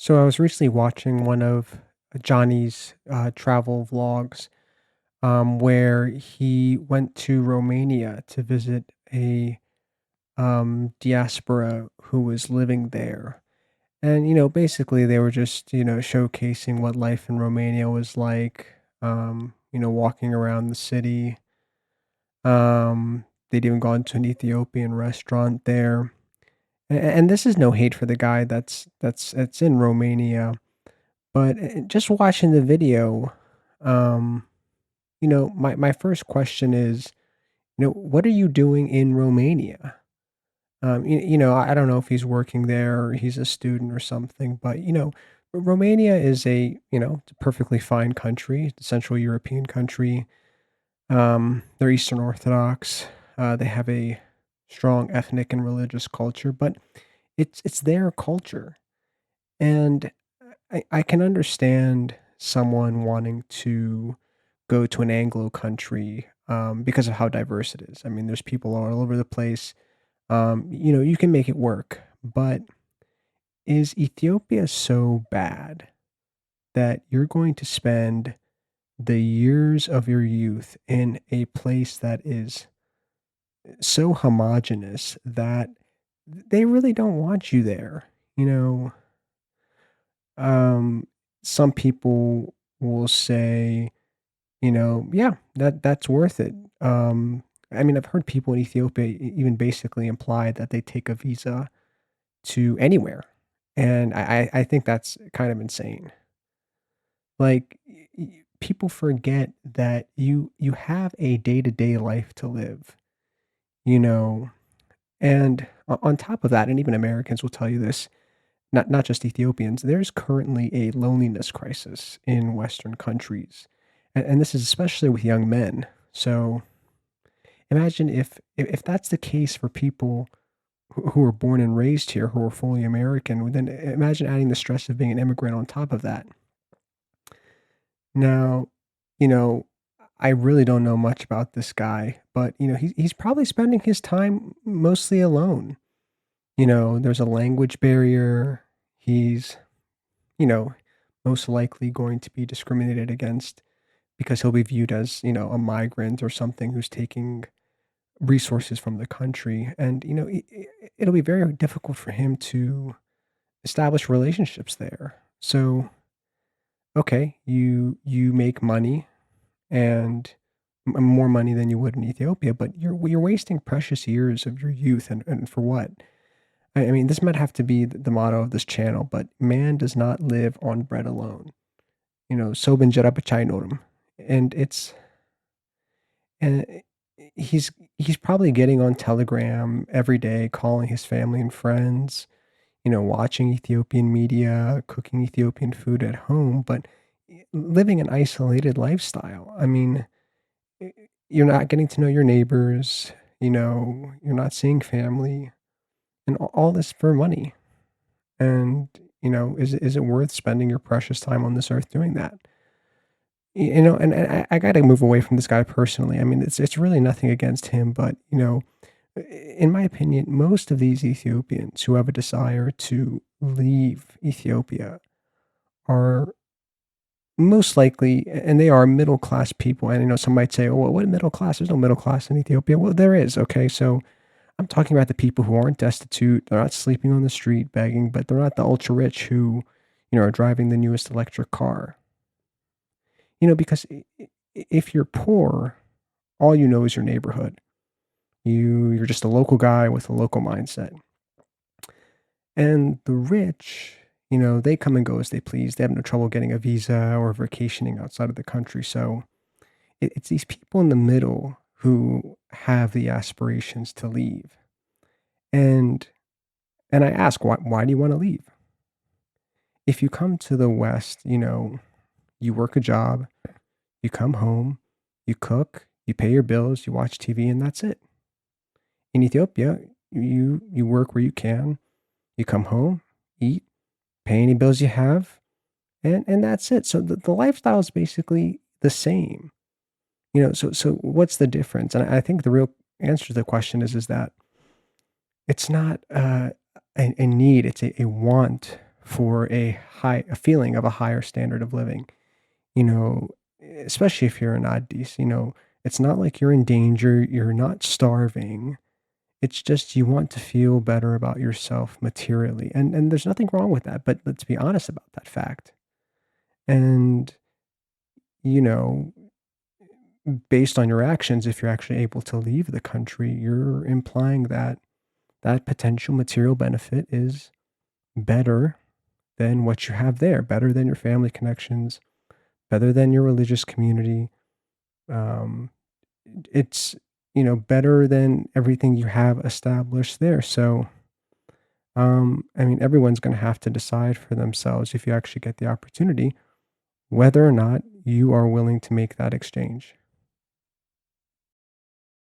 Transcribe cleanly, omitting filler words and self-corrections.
So I was recently watching one of Johnny's travel vlogs, where he went to Romania to visit a diaspora who was living there. And, basically they were just, showcasing what life in Romania was like, walking around the city. They'd even gone to an Ethiopian restaurant there. And this is no hate for the guy that's in Romania. But, just watching the video, um, my first question is, what are you doing in Romania? I don't know if he's working there or he's a student or something, but, Romania is it's a perfectly fine country, it's a Central European country. They're Eastern Orthodox. They have a strong ethnic and religious culture, but it's their culture. And I can understand someone wanting to go to an Anglo country, because of how diverse it is. I mean, there's people all over the place. You can make it work, but is Ethiopia so bad that you're going to spend the years of your youth in a place that is so homogenous that they really don't want you there? You know, um, some people will say, "Yeah, that's worth it." I mean, I've heard people in Ethiopia even basically imply that they take a visa to anywhere, and I think that's kind of insane. Like, people forget that you have a day-to-day life to live, you know, and on top of that, and even Americans will tell you this, not just Ethiopians, there's currently a loneliness crisis in Western countries, and this is especially with young men. So imagine if that's the case for people who were born and raised here, who are fully American, well, then imagine adding the stress of being an immigrant on top of that. Now, you know, I really don't know much about this guy, but he's probably spending his time mostly alone. There's a language barrier. He's, you know, most likely going to be discriminated against because he'll be viewed as, a migrant or something who's taking resources from the country. And, it'll be very difficult for him to establish relationships there. So, okay, you make money and more money than you would in Ethiopia, but you're wasting precious years of your youth, and for what? I mean, this might have to be the motto of this channel, but man does not live on bread alone. Sobin Jarabachai. And it's and he's probably getting on Telegram every day, calling his family and friends, watching Ethiopian media, cooking Ethiopian food at home, but living an isolated lifestyle. I mean, you're not getting to know your neighbors, you're not seeing family, and all this for money. And, is it worth spending your precious time on this earth doing that? And I gotta move away from this guy personally. I mean, it's really nothing against him, but, in my opinion, most of these Ethiopians who have a desire to leave Ethiopia are most likely, and they are middle class people. And some might say, "Oh, well, what middle class? There's no middle class in Ethiopia." Well, there is. Okay, so I'm talking about the people who aren't destitute. They're not sleeping on the street begging, but they're not the ultra rich who, are driving the newest electric car. Because if you're poor, all you know is your neighborhood. You're just a local guy with a local mindset. And the rich, they come and go as they please. They have no trouble getting a visa or vacationing outside of the country. So it's these people in the middle who have the aspirations to leave. And and I ask, why do you want to leave? If you come to the West, you work a job, you come home, you cook, you pay your bills, you watch TV, and that's it. In Ethiopia, you work where you can, you come home, eat, pay any bills you have, and that's it. So the lifestyle is basically the same. So what's the difference? And I think the real answer to the question is that it's not a need, it's a want for a feeling of a higher standard of living, you know, especially if you're an Addis, it's not like you're in danger, you're not starving. It's just you want to feel better about yourself materially, and there's nothing wrong with that, but let's be honest about that fact. And, you know, based on your actions, if you're actually able to leave the country, you're implying that that potential material benefit is better than what you have there, better than your family connections, better than your religious community. Um, it's, better than everything you have established there. So, I mean, everyone's going to have to decide for themselves if you actually get the opportunity, whether or not you are willing to make that exchange.